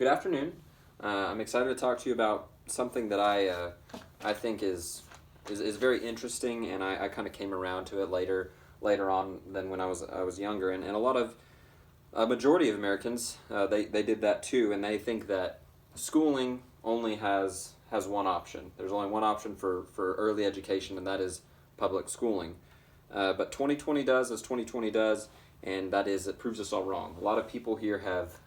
Good afternoon. I'm excited to talk to you about something that I think is very interesting, and I kind of came around to it later on than when I was younger, and a lot of a majority of Americans they did that too, and they think that schooling only has one option. There's only one option for early education, and that is public schooling. But 2020 does as 2020 does, and that is it proves us all wrong. A lot of people here have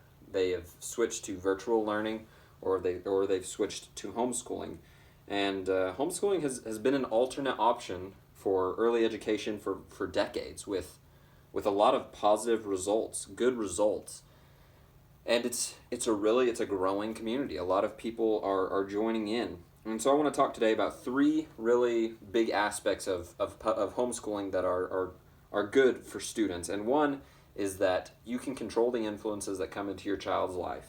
switched to virtual learning, or they've switched to homeschooling, and homeschooling has been an alternate option for early education for decades with a lot of positive results, good results. And it's a growing community. A lot of people are joining in. And so I want to talk today about three really big aspects of homeschooling that are good for students. And one is that you can control the influences that come into your child's life.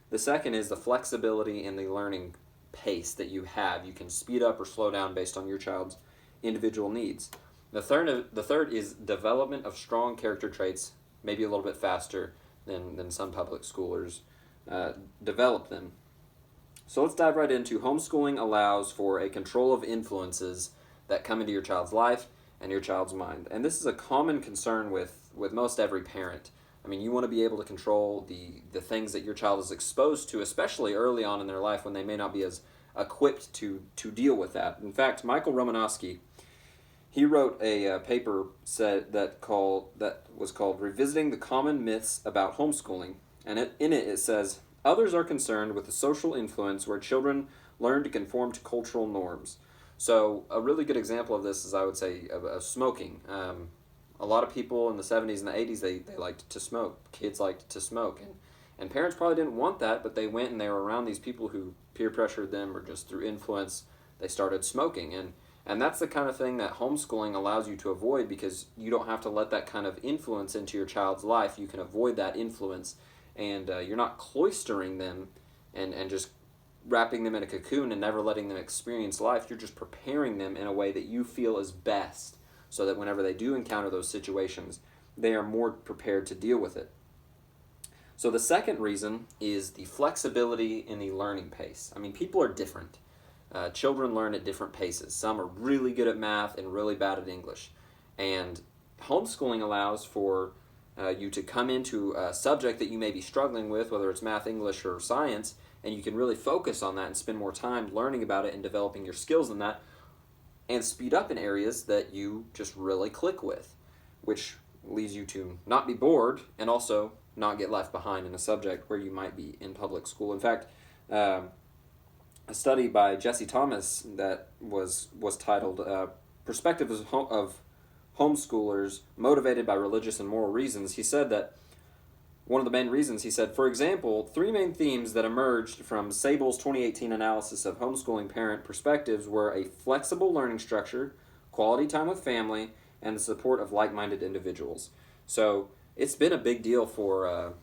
The second is the flexibility in the learning pace that you have. You can speed up or slow down based on your child's individual needs. The third is development of strong character traits, maybe a little bit faster than some public schoolers develop them. So let's dive right into homeschooling allows for a control of influences that come into your child's life and your child's mind. And this is a common concern with most every parent. I mean, you want to be able to control the things that your child is exposed to, especially early on in their life when they may not be as equipped to deal with that. In fact, Michael Romanowski, he wrote a paper that was called "Revisiting the Common Myths About Homeschooling," and in it says, "Others are concerned with the social influence where children learn to conform to cultural norms." So a really good example of this is, I would say, of smoking. A lot of people in the 70s and the 80s, they liked to smoke. Kids liked to smoke, and parents probably didn't want that, but they went and they were around these people who peer pressured them, or just through influence they started smoking. And that's the kind of thing that homeschooling allows you to avoid, because you don't have to let that kind of influence into your child's life. You can avoid that influence, and you're not cloistering them and just wrapping them in a cocoon and never letting them experience life. You're just preparing them in a way that you feel is best, so that whenever they do encounter those situations, they are more prepared to deal with it. So the second reason is the flexibility in the learning pace. I mean, people are different. Children learn at different paces. Some are really good at math and really bad at English. And homeschooling allows for you to come into a subject that you may be struggling with, whether it's math, English, or science, and you can really focus on that and spend more time learning about it and developing your skills in that, and speed up in areas that you just really click with, which leads you to not be bored and also not get left behind in a subject where you might be in public school. In fact, a study by Jesse Thomas that was titled "Perspectives of Homeschoolers Motivated by Religious and Moral Reasons," he said that one of the main reasons, he said, for example, three main themes that emerged from Sable's 2018 analysis of homeschooling parent perspectives were a flexible learning structure, quality time with family, and the support of like-minded individuals. So it's been a big deal for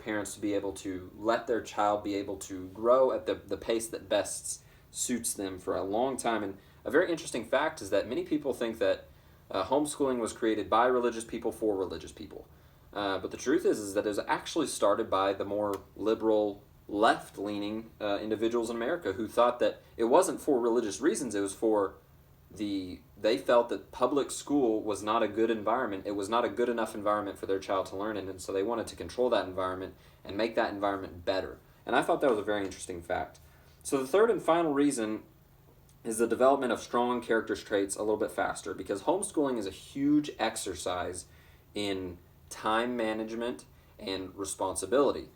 parents to be able to let their child be able to grow at the pace that best suits them for a long time. And a very interesting fact is that many people think that homeschooling was created by religious people for religious people. But the truth is that it was actually started by the more liberal, left-leaning individuals in America who thought that it wasn't for religious reasons. It was for they felt that public school was not a good environment. It was not a good enough environment for their child to learn in, and so they wanted to control that environment and make that environment better. And I thought that was a very interesting fact. So the third and final reason is the development of strong character traits a little bit faster, because homeschooling is a huge exercise in time management and responsibility.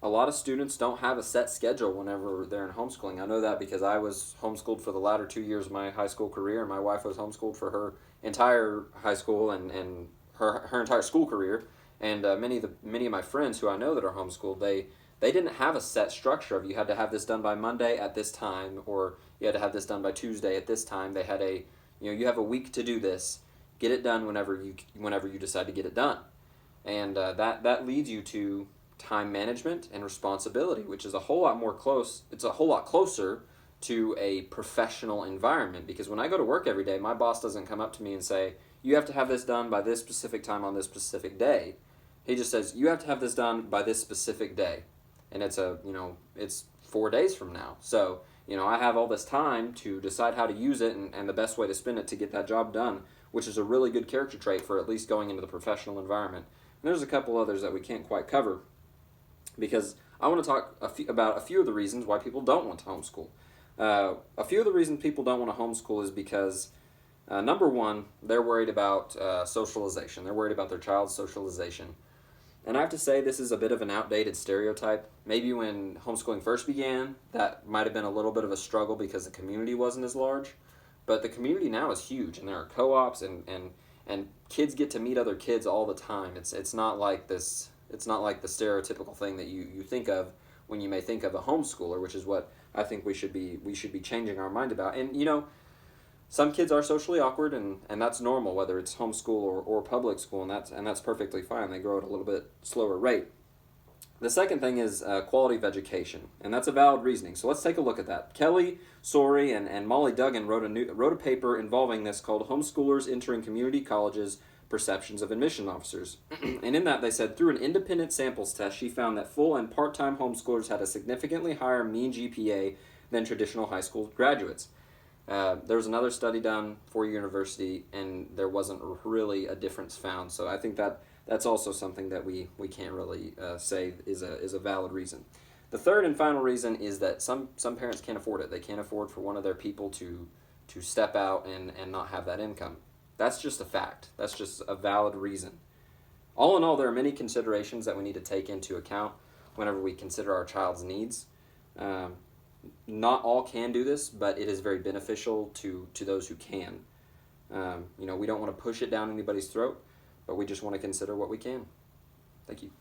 A lot of students don't have a set schedule whenever they're in homeschooling. I know that because I was homeschooled for the latter 2 years of my high school career, and my wife was homeschooled for her entire high school and her entire school career. And many of my friends who I know that are homeschooled, they didn't have a set structure of you had to have this done by Monday at this time, or you had to have this done by Tuesday at this time. They had you have a week to do this. Get it done whenever you decide to get it done, and that leads you to time management and responsibility, which is a whole lot closer to a professional environment. Because when I go to work every day, my boss doesn't come up to me and say, "You have to have this done by this specific time on this specific day." He just says, you have to have this done by this specific day. And it's it's 4 days from now. So, I have all this time to decide how to use it and the best way to spend it to get that job done, which is a really good character trait for at least going into the professional environment. And there's a couple others that we can't quite cover because I want to talk about a few of the reasons why people don't want to homeschool. A few of the reasons people don't want to homeschool is because, number one, they're worried about socialization. They're worried about their child's socialization. And I have to say, this is a bit of an outdated stereotype. Maybe when homeschooling first began, that might have been a little bit of a struggle because the community wasn't as large. But the community now is huge, and there are co-ops, and kids get to meet other kids all the time. It's not like this. It's not like the stereotypical thing that you think of when you may think of a homeschooler, which is what I think we should be changing our mind about. And some kids are socially awkward, and that's normal, whether it's homeschool or public school, and that's perfectly fine. They grow at a little bit slower rate. The second thing is quality of education, and that's a valid reasoning. So let's take a look at that. Kelly Sorey and Molly Duggan wrote a paper involving this called "Homeschoolers Entering Community Colleges: Perceptions of Admission Officers." And in that they said, through an independent samples test, she found that full and part-time homeschoolers had a significantly higher mean GPA than traditional high school graduates. There was another study done for university, and there wasn't really a difference found. So I think that's also something that we can't really say is a valid reason. The third and final reason is that some parents can't afford it. They can't afford for one of their people to step out and not have that income. That's just a fact. That's just a valid reason. All in all, there are many considerations that we need to take into account whenever we consider our child's needs. Not all can do this, but it is very beneficial to those who can. We don't want to push it down anybody's throat, but we just want to consider what we can. Thank you.